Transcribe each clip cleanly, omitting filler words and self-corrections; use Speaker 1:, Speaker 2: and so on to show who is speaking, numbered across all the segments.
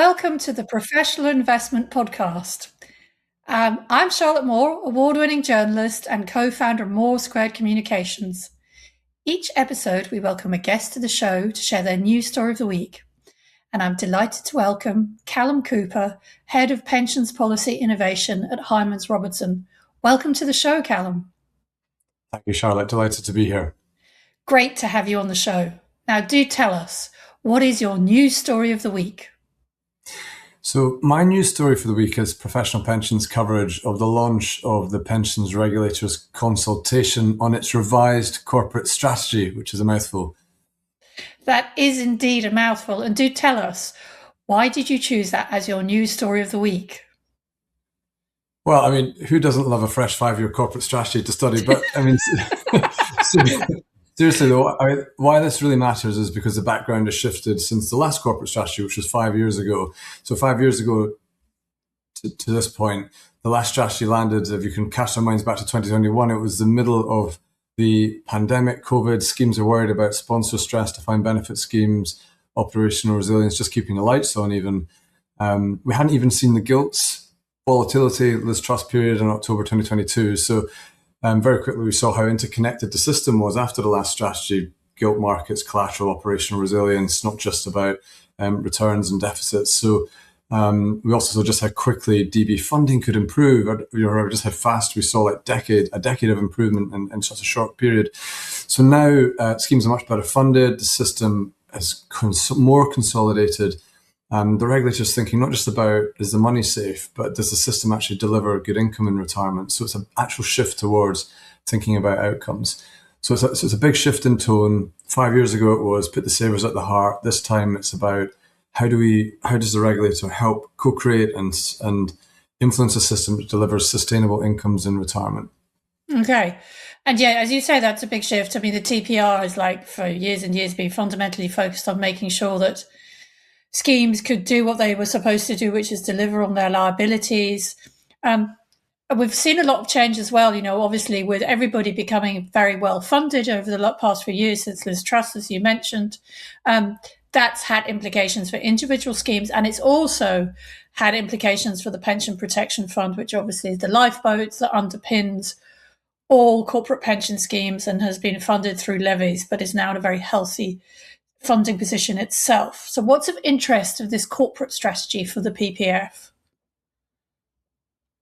Speaker 1: Welcome to the Professional Investment Podcast. I'm Charlotte Moore, award-winning journalist and co-founder of Moore Squared Communications. Each episode, we welcome a guest to the show to share their news story of the week. And I'm delighted to welcome Calum Cooper, Head of Pensions Policy Innovation at Hymans Robertson. Welcome to the show, Calum.
Speaker 2: Thank you, Charlotte. Delighted to be here.
Speaker 1: Great to have you on the show. Now, do tell us, what is your news story of the week?
Speaker 2: So my news story for the week is professional pensions coverage of the launch of the Pensions Regulator's consultation on its revised corporate strategy, which is a mouthful.
Speaker 1: That is indeed a mouthful. And do tell us, why did you choose that as your news story of the week?
Speaker 2: Well, I mean, who doesn't love a fresh 5-year corporate strategy to study? But I mean, seriously though, why this really matters is because the background has shifted since the last corporate strategy, which was 5 years ago. So 5 years ago to this point, the last strategy landed, if you can cast our minds back to 2021, it was the middle of the pandemic, COVID. Schemes are worried about sponsor stress, defined benefit schemes, operational resilience, just keeping the lights on even. We hadn't even seen the gilts volatility, Liz Truss period in October 2022. So very quickly, we saw how interconnected the system was after the last strategy: gilt markets, collateral, operational resilience, not just about returns and deficits. So we also saw just how quickly DB funding could improve, or just how fast we saw a decade of improvement in such a short period. So now schemes are much better funded. The system is more consolidated. The regulator's thinking not just about, is the money safe, but does the system actually deliver good income in retirement? So it's an actual shift towards thinking about outcomes. So it's a big shift in tone. 5 years ago it was put the savers at the heart. This time it's about how does the regulator help co-create and influence a system that delivers sustainable incomes in retirement?
Speaker 1: Okay. And yeah, as you say, that's a big shift. I mean, the TPR is for years and years been fundamentally focused on making sure that schemes could do what they were supposed to do, which is deliver on their liabilities. We've seen a lot of change as well, obviously with everybody becoming very well funded over the past few years since Liz Truss, as you mentioned. That's had implications for individual schemes, and it's also had implications for the Pension Protection Fund, which obviously is the lifeboat that underpins all corporate pension schemes and has been funded through levies, but is now in a very healthy funding position itself. So what's of interest of this corporate strategy for the PPF?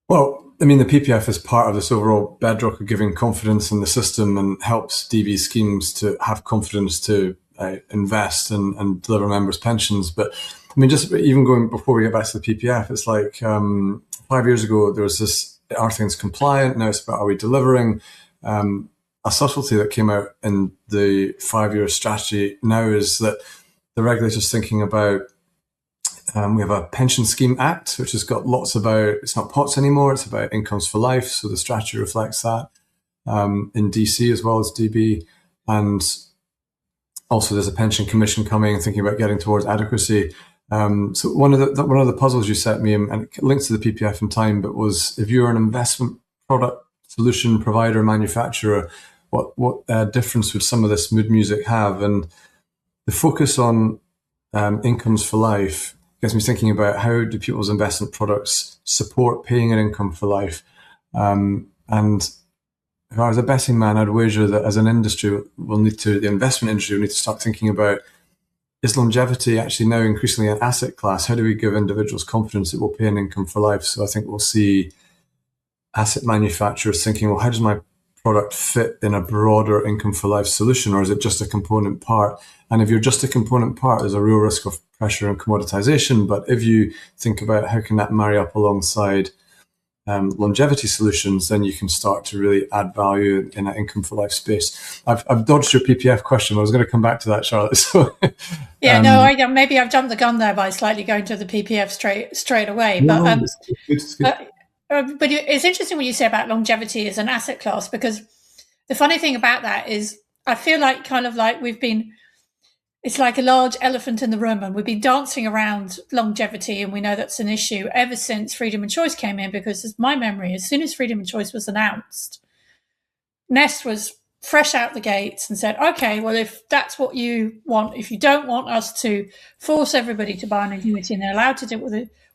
Speaker 2: Well, I mean, the PPF is part of this overall bedrock of giving confidence in the system and helps DB schemes to have confidence to invest and deliver members' pensions. But I mean, just even going before we get back to the PPF, it's 5 years ago, there was this, are things compliant? Now it's about, are we delivering? A subtlety that came out in the 5-year strategy now is that the regulator's thinking about, we have a Pension Scheme Act, which has got lots about, it's not pots anymore, it's about incomes for life. So the strategy reflects that in DC as well as DB. And also there's a pension commission coming and thinking about getting towards adequacy. So one of the puzzles you set me, and it links to the PPF in time, but was if you're an investment product solution provider, manufacturer, what difference would some of this mood music have? And the focus on incomes for life gets me thinking about how do people's investment products support paying an income for life? And if I was a betting man, I'd wager that as an industry, the investment industry will need to start thinking about, is longevity actually now increasingly an asset class? How do we give individuals confidence it will pay an income for life? So I think we'll see asset manufacturers thinking, well, how does my product fit in a broader income for life solution, or is it just a component part? And if you're just a component part, there's a real risk of pressure and commoditization. But if you think about how can that marry up alongside longevity solutions, then you can start to really add value in an income for life space. I've dodged your PPF question. I was going to come back to that, Charlotte. So,
Speaker 1: maybe I've jumped the gun there by slightly going to the PPF straight away.
Speaker 2: It's good.
Speaker 1: But it's interesting what you say about longevity as an asset class, because the funny thing about that is I feel like it's like a large elephant in the room, and we've been dancing around longevity, and we know that's an issue ever since Freedom and Choice came in, because as my memory, as soon as Freedom and Choice was announced, Nest was fresh out the gates and said, okay, well, if that's what you want, if you don't want us to force everybody to buy an annuity and they're allowed to do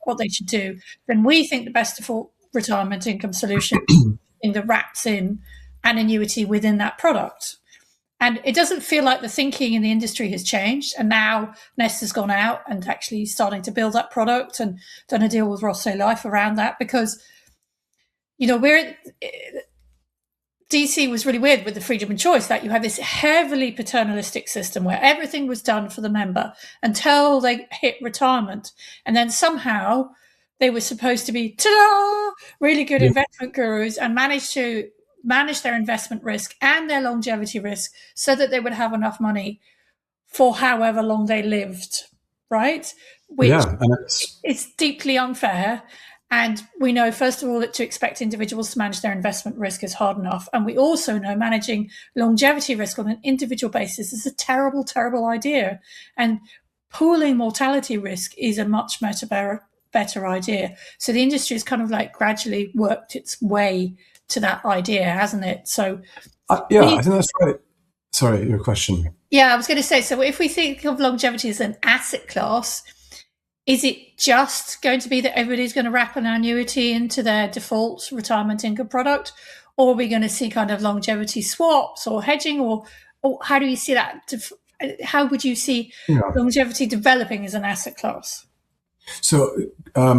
Speaker 1: what they should do, then we think the best default retirement income solution in the wraps in an annuity within that product. And it doesn't feel like the thinking in the industry has changed. And now Nest has gone out and actually starting to build that product and done a deal with Rothsay Life around that, because, DC was really weird with the freedom and choice, that you have this heavily paternalistic system where everything was done for the member until they hit retirement. And then somehow they were supposed to be, ta-da, really good investment gurus and managed to manage their investment risk and their longevity risk so that they would have enough money for however long they lived, right? Which it's deeply unfair. And we know, first of all, that to expect individuals to manage their investment risk is hard enough. And we also know managing longevity risk on an individual basis is a terrible, terrible idea. And pooling mortality risk is a much better idea. So the industry has kind of like gradually worked its way to that idea, hasn't it? So
Speaker 2: I think that's right. Sorry, your question.
Speaker 1: Yeah, I was going to say, so if we think of longevity as an asset class, is it just going to be that everybody's going to wrap an annuity into their default retirement income product? Or are we going to see kind of longevity swaps or hedging? Or how do you see that? How would you see longevity developing as an asset class?
Speaker 2: So I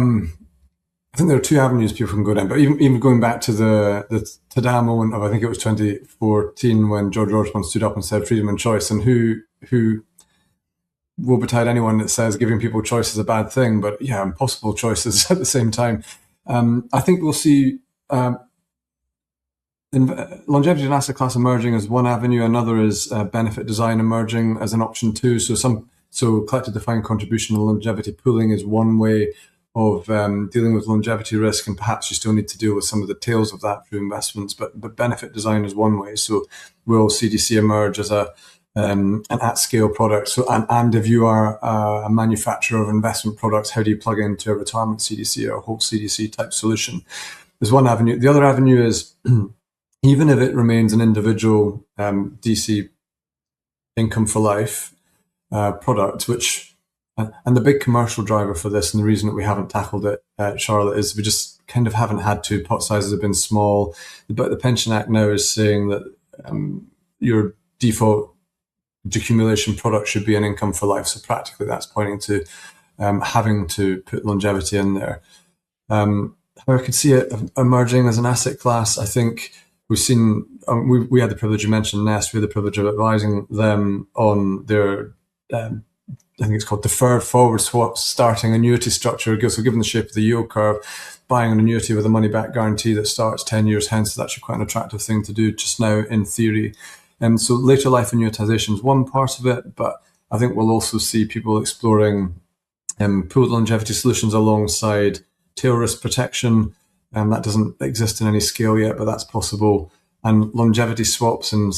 Speaker 2: think there are two avenues people can go down. But even going back to the tada moment of, I think it was 2014, when George Osborne stood up and said freedom and choice, and who woe betide anyone that says giving people choice is a bad thing, but impossible choices at the same time. I think we'll see longevity and asset class emerging as one avenue. Another is benefit design emerging as an option too. So collective defined contribution and longevity pooling is one way of dealing with longevity risk, and perhaps you still need to deal with some of the tails of that through investments. But benefit design is one way. So will CDC emerge as an at-scale product? So, and if you are a manufacturer of investment products, how do you plug into a retirement CDC or a whole CDC type solution? There's one avenue. The other avenue is, even if it remains an individual DC income for life product, which, and the big commercial driver for this, and the reason that we haven't tackled it, Charlotte, is we just kind of haven't had to. Pot sizes have been small. But the Pension Act now is saying that your default decumulation product should be an income for life. So practically that's pointing to having to put longevity in there. How I could see it emerging as an asset class, I think we've seen, we had the privilege, you mentioned Nest, we had the privilege of advising them on their, I think it's called deferred forward swap starting annuity structure. So given the shape of the yield curve, buying an annuity with a money back guarantee that starts 10 years hence is actually quite an attractive thing to do just now in theory. And so later life annuitization is one part of it, but I think we'll also see people exploring pooled longevity solutions alongside tail risk protection. That doesn't exist in any scale yet, but that's possible. And longevity swaps and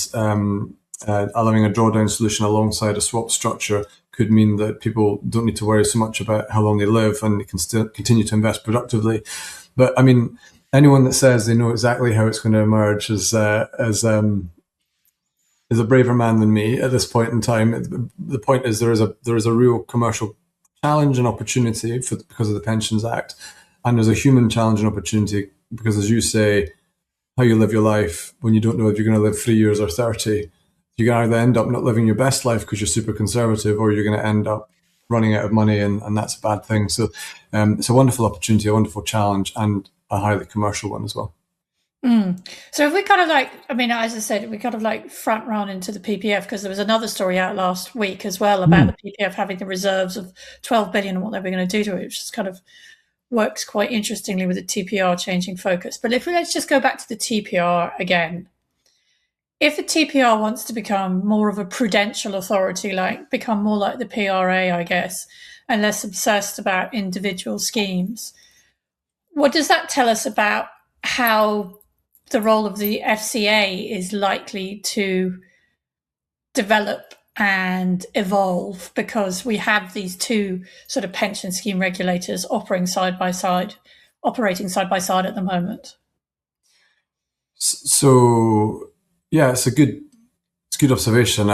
Speaker 2: allowing a drawdown solution alongside a swap structure could mean that people don't need to worry so much about how long they live and they can still continue to invest productively. But I mean, anyone that says they know exactly how it's going to emerge is a braver man than me at this point in time. The point is there is a real commercial challenge and opportunity because of the Pensions Act, and there's a human challenge and opportunity because, as you say, how you live your life when you don't know if you're going to live 3 years or 30. You're going to either end up not living your best life because you're super conservative, or you're going to end up running out of money, and that's a bad thing. So it's a wonderful opportunity, a wonderful challenge, and a highly commercial one as well.
Speaker 1: So if we kind of like, I mean, as I said, we kind of like front run into the PPF, because there was another story out last week as well about the PPF having the reserves of 12 billion and what they were going to do to it, which just kind of works quite interestingly with the TPR changing focus. But let's just go back to the TPR again. If the TPR wants to become more of a prudential authority, like become more like the PRA, I guess, and less obsessed about individual schemes, what does that tell us about how the role of the FCA is likely to develop and evolve? Because we have these two sort of pension scheme regulators operating side by side at the moment.
Speaker 2: So Yeah, it's a good observation.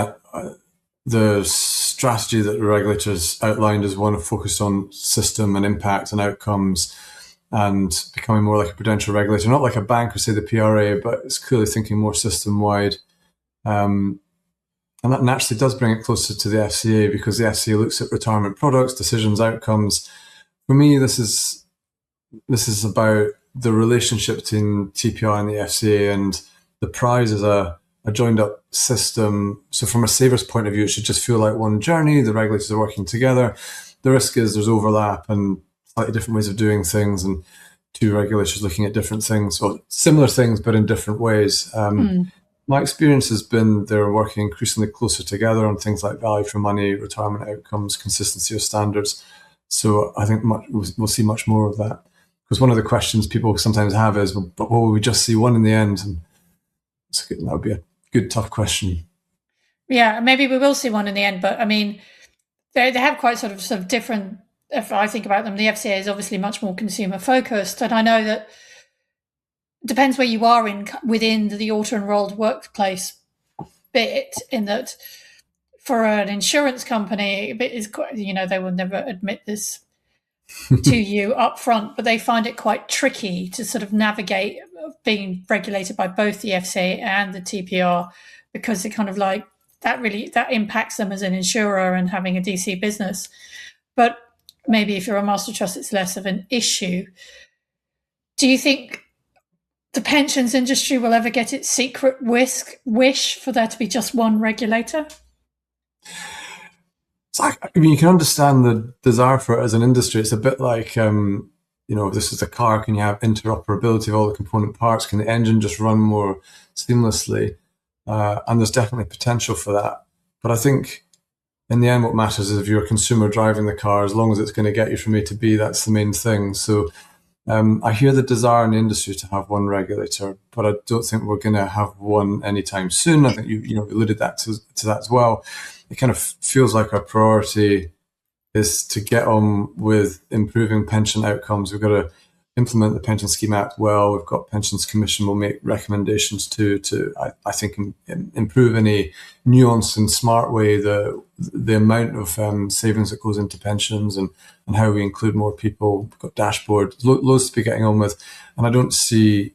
Speaker 2: The strategy that the regulators outlined is one of focus on system and impact and outcomes, and becoming more like a prudential regulator, not like a bank or say the PRA, but it's clearly thinking more system wide. And that naturally does bring it closer to the FCA, because the FCA looks at retirement products, decisions, outcomes. For me, this is about the relationship between TPR and the FCA, and the prize is a joined up system. So from a saver's point of view, it should just feel like one journey. The regulators are working together. The risk is there's overlap and slightly different ways of doing things, and two regulators looking at different things, or similar things, but in different ways. My experience has been they're working increasingly closer together on things like value for money, retirement outcomes, consistency of standards. So I think we'll see much more of that. Because one of the questions people sometimes have is, but will we just see one in the end? And that would be a good, tough question.
Speaker 1: Yeah, maybe we will see one in the end, but I mean, they have quite sort of different. If I think about them, the FCA is obviously much more consumer focused, and I know that it depends where you are within the auto-enrolled workplace bit. In that, for an insurance company, it is quite, they will never admit this to you up front, but they find it quite tricky to sort of navigate being regulated by both the FCA and the TPR, because it kind of like that impacts them as an insurer and having a DC business. But maybe if you're a master trust, it's less of an issue. Do you think the pensions industry will ever get its secret wish for there to be just one regulator?
Speaker 2: I mean, you can understand the desire for it as an industry. It's a bit like, this is a car. Can you have interoperability of all the component parts? Can the engine just run more seamlessly? And there's definitely potential for that. But I think in the end, what matters is if you're a consumer driving the car, as long as it's going to get you from A to B, that's the main thing. So I hear the desire in the industry to have one regulator, but I don't think we're going to have one anytime soon. I think you alluded to that as well. It kind of feels like our priority is to get on with improving pension outcomes. We've got to implement the Pension Scheme Act well. We've got Pensions Commission will make recommendations to I think improve in a nuanced and smart way the amount of savings that goes into pensions, and how we include more people. We've got dashboard, loads to be getting on with, and I don't see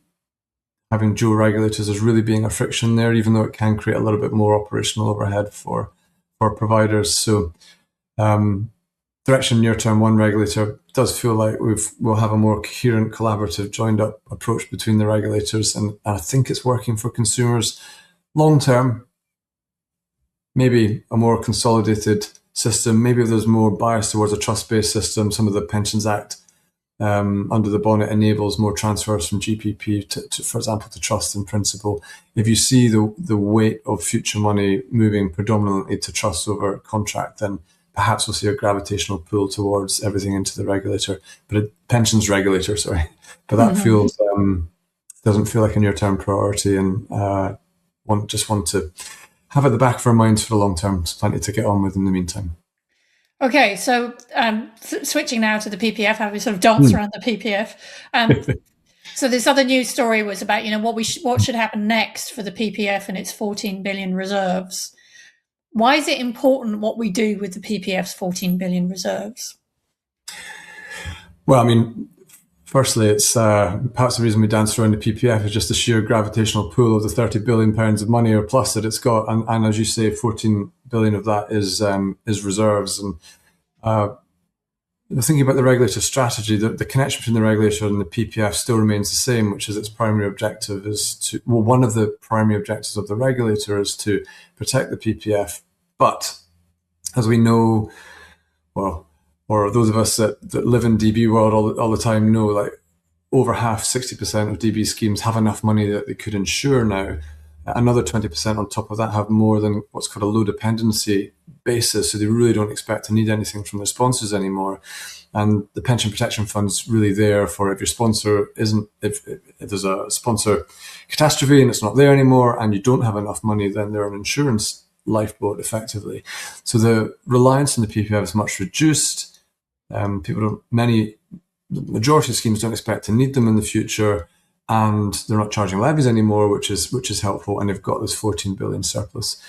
Speaker 2: having dual regulators as really being a friction there, even though it can create a little bit more operational overhead for providers. So direction near-term one regulator does feel like we'll have a more coherent, collaborative, joined-up approach between the regulators, and I think it's working for consumers. Long-term, maybe a more consolidated system. Maybe if there's more bias towards a trust-based system, some of the Pensions Act under the bonnet enables more transfers from GPP to, for example, to trust in principle. If you see the weight of future money moving predominantly to trust over contract, then perhaps we'll see a gravitational pull towards everything into the regulator, pensions regulator, sorry. But that feels doesn't feel like a near-term priority, and want to have at the back of our minds for the long term. There's plenty to get on with in the meantime.
Speaker 1: Okay, so switching now to the PPF, how we sort of dance around the PPF. So this other news story was about what should happen next for the PPF and its 14 billion reserves. Why is it important what we do with the PPF's 14 billion reserves?
Speaker 2: Well, I mean, firstly, it's perhaps the reason we dance around the PPF is just the sheer gravitational pull of the £30 billion of money or plus that it's got, and as you say, 14 billion of that is reserves. And thinking about the regulator strategy, the connection between the regulator and the PPF still remains the same, which is its primary objective is one of the primary objectives of the regulator is to protect the PPF. But as we know, or those of us that live in DB world all the time know, like over half, 60% of DB schemes have enough money that they could insure now. Another 20% on top of that have more than what's called a low dependency basis, so they really don't expect to need anything from their sponsors anymore. And the pension protection fund's really there for if your sponsor isn't, if there's a sponsor catastrophe and it's not there anymore and you don't have enough money, then they're an insurance lifeboat effectively. So the reliance on the PPF is much reduced. The majority of schemes don't expect to need them in the future. and they're not charging levies anymore, which is helpful, and they've got this 14 billion surplus.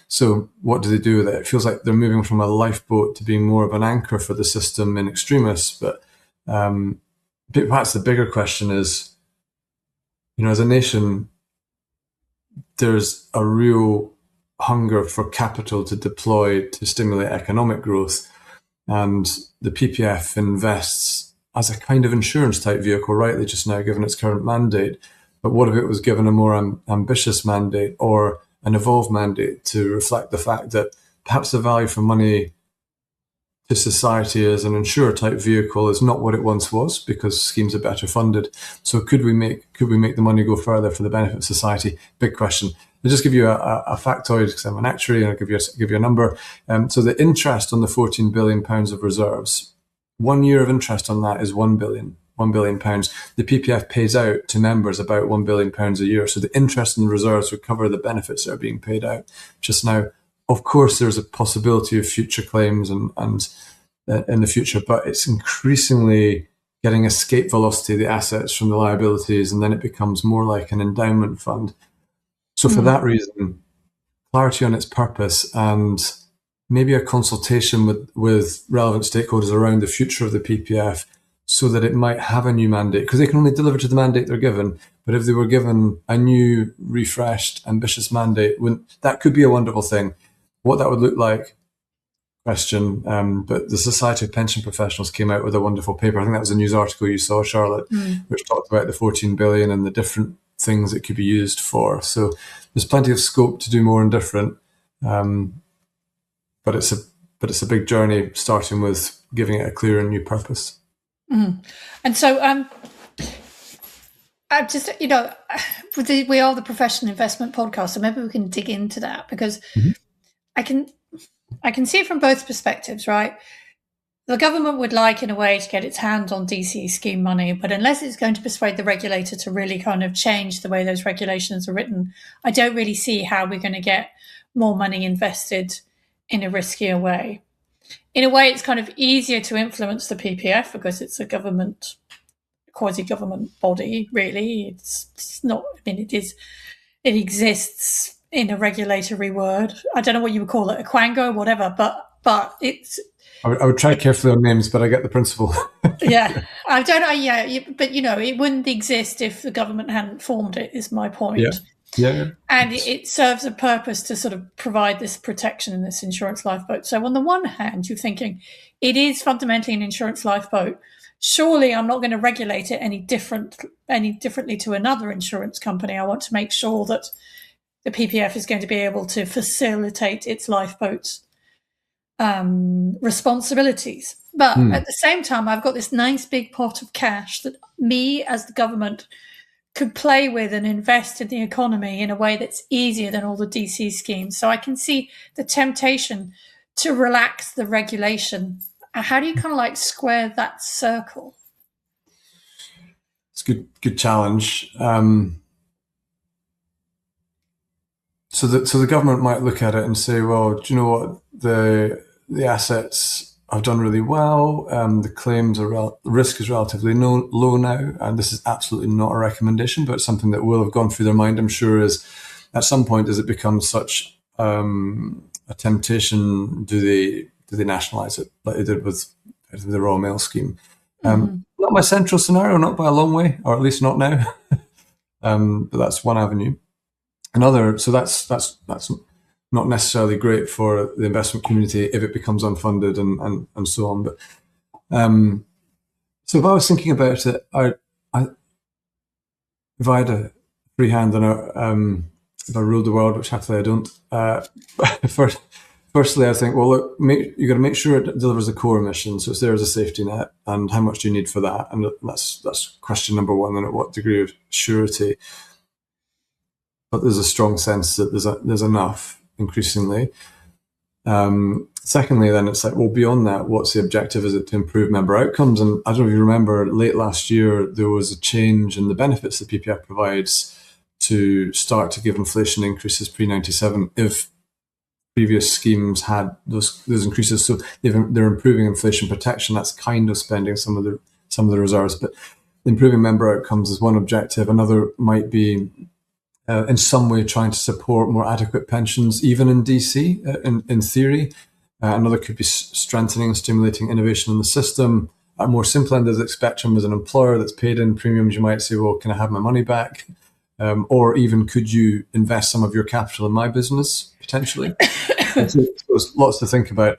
Speaker 2: So what do they do with it? It feels like they're moving from a lifeboat to being more of an anchor for the system in extremis. But perhaps the bigger question is, as a nation, there's a real hunger for capital to deploy to stimulate economic growth. And the PPF invests as a kind of insurance type vehicle, rightly just now, given its current mandate. But what if it was given a more ambitious mandate or an evolved mandate to reflect the fact that perhaps the value for money to society as an insurer type vehicle is not what it once was, because schemes are better funded. So could we make the money go further for the benefit of society? Big question. I'll just give you a factoid, because I'm an actuary, and I'll give you a number. So the interest on the 14 billion pounds of reserves, 1 year of interest on that is 1 billion pounds. The PPF pays out to members about 1 billion pounds a year. So the interest in the reserves would cover the benefits that are being paid out just now. Of course, there's a possibility of future claims and in the future, but it's increasingly getting escape velocity, the assets from the liabilities, and then it becomes more like an endowment fund. So for that reason, clarity on its purpose and maybe a consultation with relevant stakeholders around the future of the PPF, so that it might have a new mandate, because they can only deliver to the mandate they're given. But if they were given a new, refreshed, ambitious mandate, that could be a wonderful thing. What that would look like, question. But the Society of Pension Professionals came out with a wonderful paper. I think that was a news article you saw, Charlotte, which talked about the 14 billion and the different things it could be used for. So there's plenty of scope to do more and different. But it's a big journey, starting with giving it a clear and new purpose.
Speaker 1: And so, I just, we are the Professional Investment Podcast, so maybe we can dig into that, because I can see it from both perspectives, right? The government would like, in a way, to get its hands on DC scheme money, but unless it's going to persuade the regulator to really kind of change the way those regulations are written, I don't really see how we're going to get more money invested in a riskier way. In a way, it's kind of easier to influence the PPF because it's a government, quasi-government body, really. It's not, it exists in a regulatory word. I don't know what you would call it, a quango, whatever, but it's... I
Speaker 2: would try carefully on names, but I get the principle.
Speaker 1: Yeah, I don't know. Yeah, but it wouldn't exist if the government hadn't formed it, is my point.
Speaker 2: Yeah.
Speaker 1: And it serves a purpose to sort of provide this protection in this insurance lifeboat. So on the one hand, you're thinking it is fundamentally an insurance lifeboat. Surely I'm not going to regulate it any differently to another insurance company. I want to make sure that the PPF is going to be able to facilitate its lifeboat's responsibilities. But at the same time, I've got this nice big pot of cash that me as the government could play with and invest in the economy in a way that's easier than all the DC schemes. So I can see the temptation to relax the regulation. How do you kind of like square that circle?
Speaker 2: It's a good challenge. So the government might look at it and say, well, do you know what? The assets have done really well. The claims the risk is relatively low now, and this is absolutely not a recommendation, but something that will have gone through their mind, I'm sure, is at some point, as it becomes such a temptation, do they nationalise it like they did with the Royal Mail scheme? Not my central scenario, not by a long way, or at least not now. But that's one avenue. Another, so that's not necessarily great for the investment community if it becomes unfunded and so on. But so if I was thinking about it, if I had a free hand and if I ruled the world, which happily I don't, firstly I think, well, look, you got to make sure it delivers the core mission, so it's there as a safety net, and how much do you need for that? And that's question number one. And at what degree of surety? But there's a strong sense that there's enough increasingly. Secondly, then it's like, well, beyond that, what's the objective? Is it to improve member outcomes? And I don't know if you remember, late last year, there was a change in the benefits that PPF provides to start to give inflation increases pre-97 if previous schemes had those increases. So they're improving inflation protection. That's kind of spending some of the reserves. But improving member outcomes is one objective. Another might be in some way trying to support more adequate pensions, even in DC, in theory. Another could be strengthening and stimulating innovation in the system. At a more simple end of the spectrum, as an employer that's paid in premiums, you might say, well, can I have my money back? Or even, could you invest some of your capital in my business, potentially? So there's lots to think about.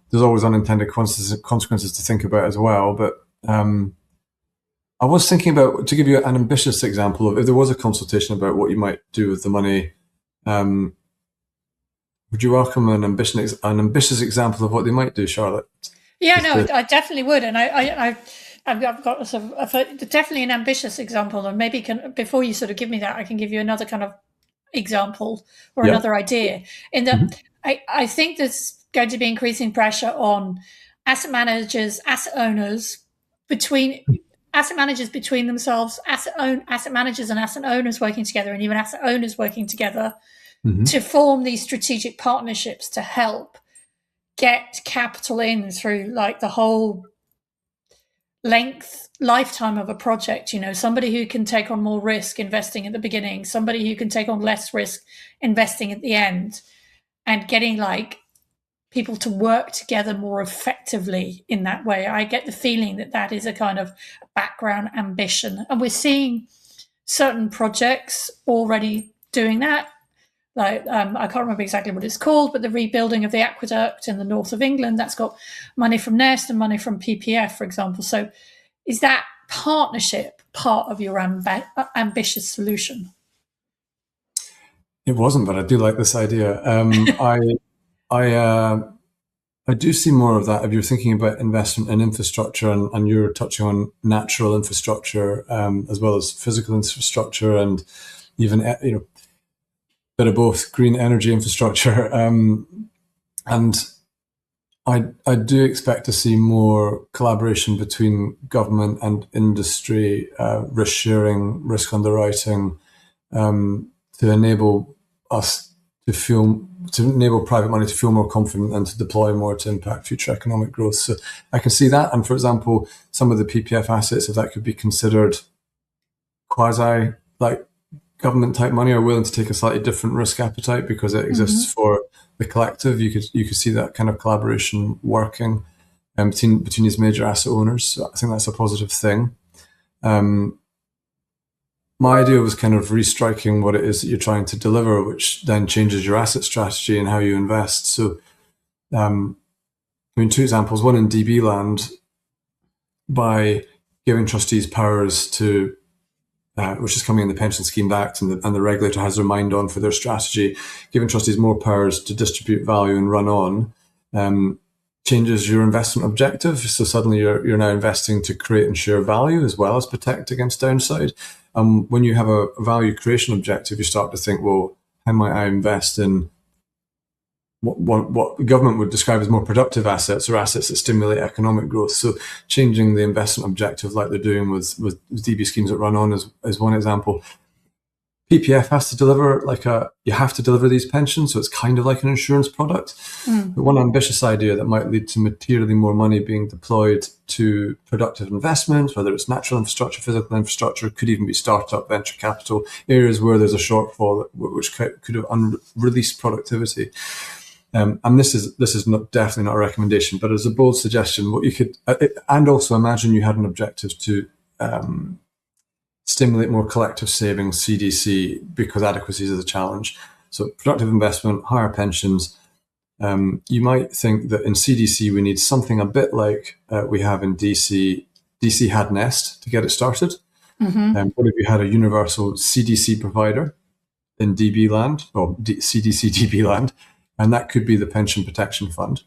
Speaker 2: There's always unintended consequences to think about as well. But I was thinking about, to give you an ambitious example of, if there was a consultation about what you might do with the money, would you welcome an ambitious example of what they might do, Charlotte?
Speaker 1: Yeah, no, I definitely would. And I've got definitely an ambitious example. And maybe before you sort of give me that, I can give you another kind of example or another idea. In that, I think there's going to be increasing pressure on asset managers, asset owners, between themselves, asset managers and asset owners working together, and even asset owners working together to form these strategic partnerships to help get capital in through like the whole lifetime of a project. Somebody who can take on more risk investing at the beginning, somebody who can take on less risk investing at the end, and getting like people to work together more effectively in that way. I get the feeling that is a kind of background ambition. And we're seeing certain projects already doing that. Like, I can't remember exactly what it's called, but the rebuilding of the aqueduct in the north of England, that's got money from Nest and money from PPF, for example. So is that partnership part of your ambitious solution?
Speaker 2: It wasn't, but I do like this idea. I do see more of that if you're thinking about investment in infrastructure, and you're touching on natural infrastructure as well as physical infrastructure, and even bit of both, green energy infrastructure. And I do expect to see more collaboration between government and industry, risk sharing, risk underwriting, to enable us to enable private money to feel more confident and to deploy more to impact future economic growth. So I can see that. And for example, some of the PPF assets, if that could be considered quasi like government type money, are willing to take a slightly different risk appetite because it exists for the collective. You could see that kind of collaboration working between these major asset owners. So I think that's a positive thing. My idea was kind of restriking what it is that you're trying to deliver, which then changes your asset strategy and how you invest. So, two examples. One in DB land, by giving trustees powers to, which is coming in the Pension Scheme Act, and the regulator has their mind on for their strategy, giving trustees more powers to distribute value and run on, changes your investment objective. So suddenly you're now investing to create and share value as well as protect against downside. When you have a value creation objective, you start to think, well, how might I invest in what the government would describe as more productive assets, or assets that stimulate economic growth? So changing the investment objective, like they're doing with DB schemes that run on, is one example. PPF has to deliver you have to deliver these pensions, so it's kind of like an insurance product. But one ambitious idea that might lead to materially more money being deployed to productive investments, whether it's natural infrastructure, physical infrastructure, could even be startup, venture capital, areas where there's a shortfall which could have unreleased productivity. And this is definitely not a recommendation, but as a bold suggestion, what you could, and also imagine you had an objective to stimulate more collective savings, CDC, because adequacy is a challenge. So productive investment, higher pensions. You might think that in CDC we need something a bit like we have in DC. DC had Nest to get it started. What if you had a universal CDC provider in DB land, or CDC DB land, and that could be the Pension Protection Fund.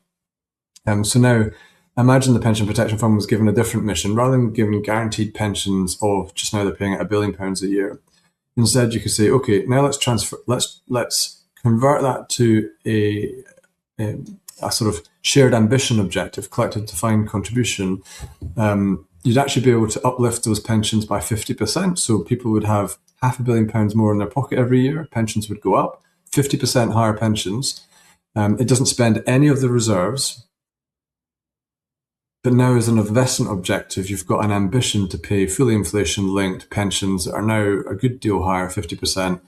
Speaker 2: So now, imagine the Pension Protection Fund was given a different mission. Rather than giving guaranteed pensions of, just now they're paying at £1 billion a year. Instead, you could say, okay, now let's convert that to a sort of shared ambition objective, collective defined contribution. You'd actually be able to uplift those pensions by 50%. So people would have £500 million more in their pocket every year. Pensions would go up, 50% higher pensions. It doesn't spend any of the reserves, But now as an investment objective, you've got an ambition to pay fully inflation-linked pensions that are now a good deal higher, 50%.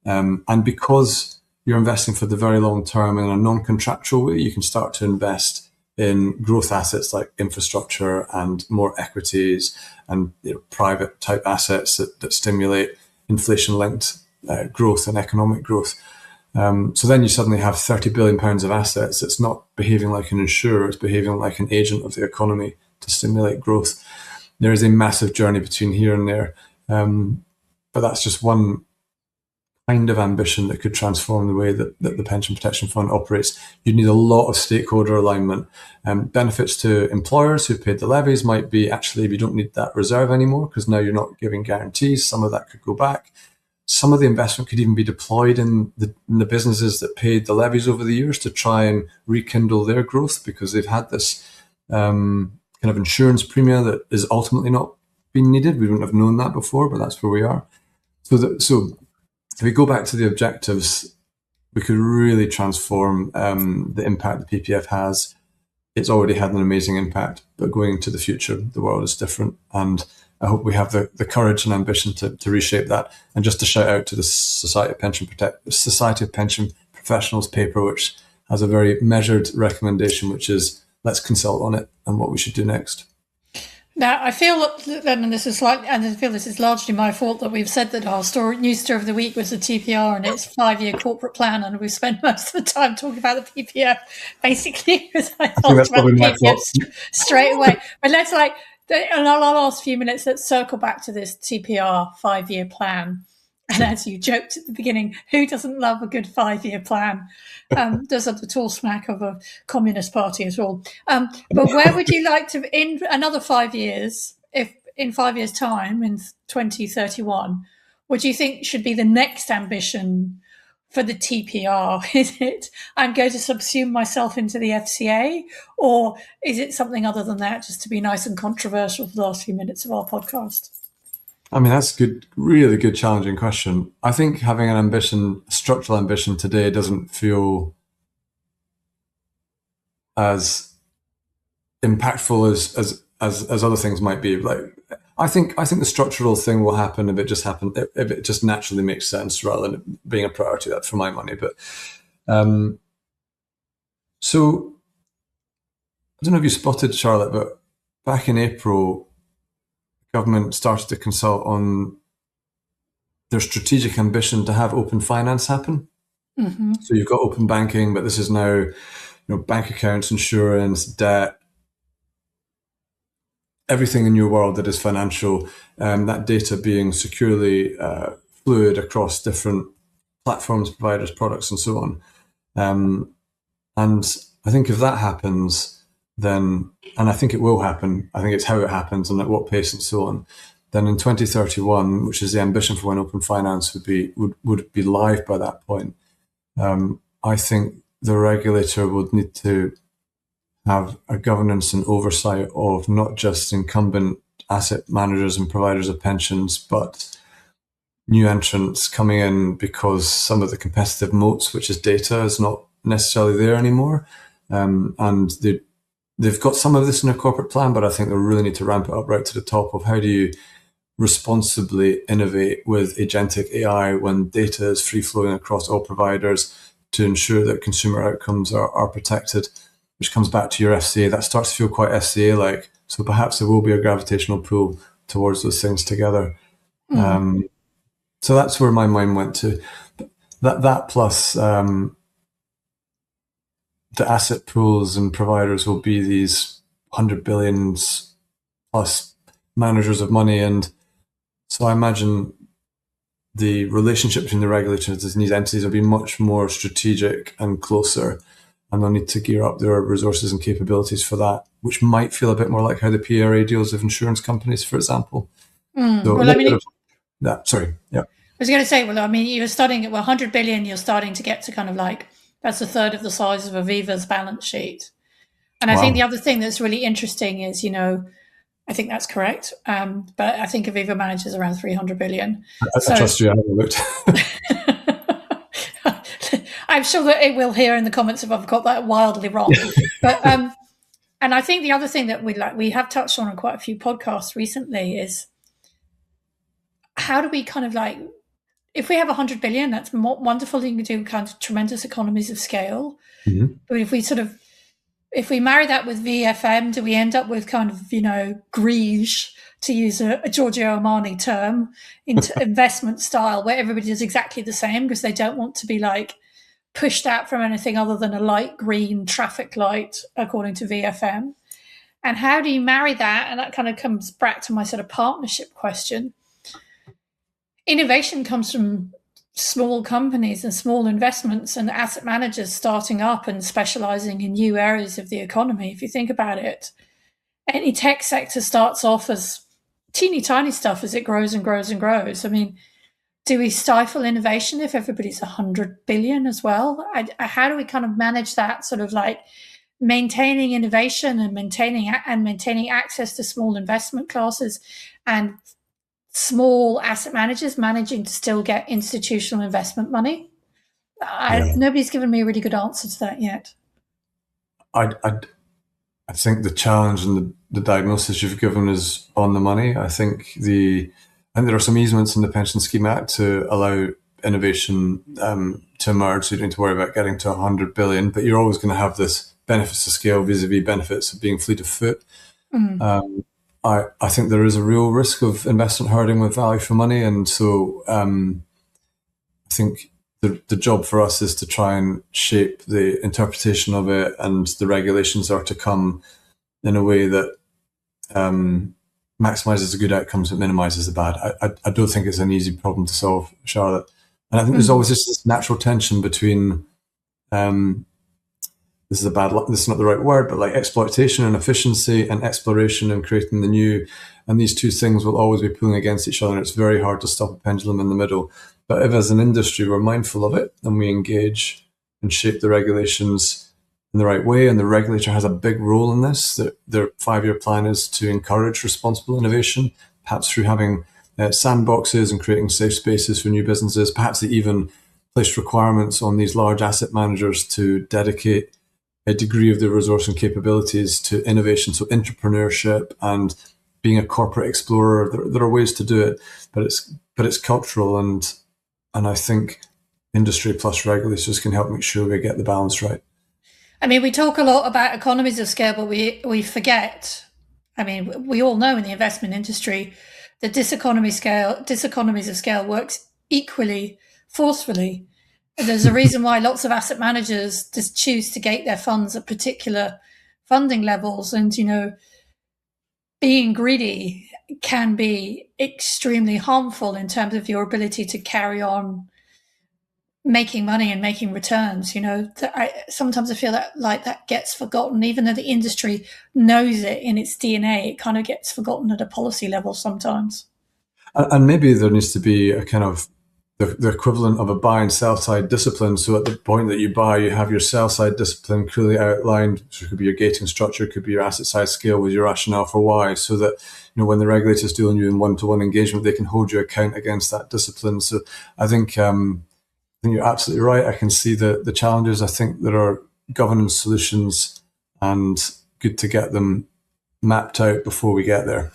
Speaker 2: And because you're investing for the very long term in a non-contractual way, you can start to invest in growth assets like infrastructure and more equities and private type assets that stimulate inflation-linked growth and economic growth. So then you suddenly have £30 billion of assets. It's not behaving like an insurer, it's behaving like an agent of the economy to stimulate growth. There is a massive journey between here and there. But that's just one kind of ambition that could transform the way that the Pension Protection Fund operates. You need a lot of stakeholder alignment. Benefits to employers who paid the levies might be, actually, we don't need that reserve anymore because now you're not giving guarantees. Some of that could go back. Some of the investment could even be deployed in the businesses that paid the levies over the years to try and rekindle their growth, because they've had this kind of insurance premium that is ultimately not being needed. We wouldn't have known that before, but that's where we are. So if we go back to the objectives, we could really transform the impact the PPF has. It's already had an amazing impact, but going into the future, the world is different. And I hope we have the courage and ambition to reshape that. And just to shout out to the Society of Pension Professionals paper, which has a very measured recommendation, which is let's consult on it and what we should do next.
Speaker 1: Now, I feel this is largely my fault that we've said that our news story of the week was the TPR and its 5-year corporate plan, and we've spent most of the time talking about the PPF, basically, because I talked about the PPF straight away. But let's in our last few minutes, let's circle back to this TPR 5-year plan. And as you joked at the beginning, who doesn't love a good 5-year plan? Does have the tall smack of a communist party as well. But where would you like to, in another 5 years, if in 5 years' time, in 2031, what do you think should be the next ambition for the TPR? Is it, I'm going to subsume myself into the FCA? Or is it something other than that, just to be nice and controversial for the last few minutes of our podcast?
Speaker 2: I mean, that's good, really good, challenging question. I think having an ambition, structural ambition today doesn't feel as impactful as other things might be. Like, I think the structural thing will happen if it just naturally makes sense rather than being a priority. That's for my money. But so I don't know if you spotted, Charlotte, but back in April, government started to consult on their strategic ambition to have open finance happen. Mm-hmm. So you've got open banking, but this is now, bank accounts, insurance, debt, everything in your world that is financial, that data being securely fluid across different platforms, providers, products, and so on. And I think if that happens, then, and I think it will happen, I think it's how it happens and at what pace and so on, then in 2031, which is the ambition for when open finance would be live by that point, I think the regulator would need to have a governance and oversight of not just incumbent asset managers and providers of pensions, but new entrants coming in because some of the competitive moats, which is data, is not necessarily there anymore. And they've got some of this in their corporate plan, but I think they really need to ramp it up right to the top of how do you responsibly innovate with agentic AI when data is free-flowing across all providers to ensure that consumer outcomes are protected, which comes back to your FCA. That starts to feel quite FCA-like. So perhaps there will be a gravitational pull towards those things together. So that's where my mind went to. That plus the asset pools and providers will be these 100 billions plus managers of money. And so I imagine the relationship between the regulators and these entities will be much more strategic and closer. And they'll need to gear up their resources and capabilities for that, which might feel a bit more like how the PRA deals with insurance companies, for example. So sorry. Yeah.
Speaker 1: I was going to say, you're starting at 100 billion, you're starting to get to kind of like, that's a third of the size of Aviva's balance sheet. And I think the other thing that's really interesting is, I think that's correct. But I think Aviva manages around 300 billion.
Speaker 2: I trust you, I haven't looked.
Speaker 1: I'm sure that it will hear in the comments if I've got that wildly wrong. But And I think the other thing that we have touched on in quite a few podcasts recently is how do we kind of like, if we have 100 billion, that's wonderful. You can do kind of tremendous economies of scale.
Speaker 2: Mm-hmm.
Speaker 1: But if we marry that with VFM, do we end up with kind of, greige, to use a Giorgio Armani term, into investment style where everybody does exactly the same because they don't want to be like pushed out from anything other than a light green traffic light, according to VFM? And how do you marry that? And that kind of comes back to my sort of partnership question. Innovation comes from small companies and small investments and asset managers starting up and specializing in new areas of the economy. If you think about it, any tech sector starts off as teeny tiny stuff as it grows and grows and grows. I mean, do we stifle innovation if everybody's 100 billion as well? How do we kind of manage that sort of like maintaining innovation and maintaining access to small investment classes and small asset managers managing to still get institutional investment money? Nobody's given me a really good answer to that yet.
Speaker 2: I think the challenge and the diagnosis you've given is on the money. I think there are some easements in the Pension Scheme Act to allow innovation to emerge, so you don't need to worry about getting to 100 billion, but you're always going to have this benefits to scale vis-a-vis benefits of being fleet of foot. Mm. I think there is a real risk of investment herding with value for money, and so I think the job for us is to try and shape the interpretation of it, and the regulations are to come in a way that maximizes the good outcomes and minimizes the bad. I don't think it's an easy problem to solve, Charlotte. And I think there's always just this natural tension between this is not the right word, but like exploitation and efficiency and exploration and creating the new. And these two things will always be pulling against each other. And it's very hard to stop a pendulum in the middle. But if as an industry, we're mindful of it and we engage and shape the regulations in the right way, and the regulator has a big role in this, their 5-year plan is to encourage responsible innovation, perhaps through having sandboxes and creating safe spaces for new businesses. Perhaps they even place requirements on these large asset managers to dedicate a degree of their resource and capabilities to innovation, so entrepreneurship and being a corporate explorer. There are ways to do it, but it's cultural, and I think industry plus regulators can help make sure we get the balance right.
Speaker 1: I mean, we talk a lot about economies of scale, but we forget. I mean, we all know in the investment industry that diseconomies of scale works equally forcefully. There's a reason why lots of asset managers just choose to gate their funds at particular funding levels. And, being greedy can be extremely harmful in terms of your ability to carry on making money and making returns. Sometimes I feel that gets forgotten, even though the industry knows it in its DNA. It kind of gets forgotten at a policy level sometimes.
Speaker 2: And maybe there needs to be a kind of the equivalent of a buy and sell side discipline. So at the point that you buy, you have your sell side discipline clearly outlined. So it could be your gating structure, it could be your asset size scale with your rationale for why, so that when the regulator's dealing with you in one-to-one engagement, they can hold you account against that discipline. So I think you're absolutely right. I can see the challenges. I think there are governance solutions, and good to get them mapped out before we get there.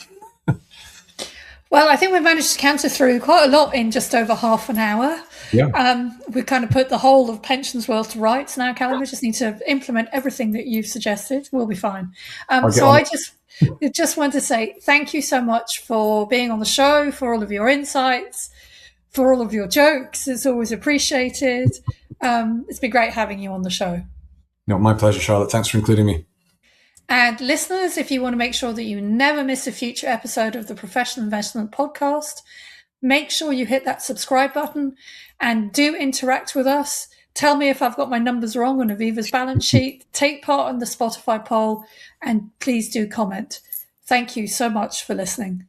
Speaker 1: Well, I think we've managed to canter through quite a lot in just over half an hour.
Speaker 2: Yeah.
Speaker 1: We've kind of put the whole of pensions world to rights now, Calum. We just need to implement everything that you've suggested. We'll be fine. So I just want to say thank you so much for being on the show, for all of your insights, for all of your jokes. It's always appreciated. It's been great having you on the show.
Speaker 2: No, my pleasure, Charlotte. Thanks for including me.
Speaker 1: And listeners, if you want to make sure that you never miss a future episode of the Professional Investment Podcast, make sure you hit that subscribe button and do interact with us. Tell me if I've got my numbers wrong on Aviva's balance sheet. Take part in the Spotify poll, and please do comment. Thank you so much for listening.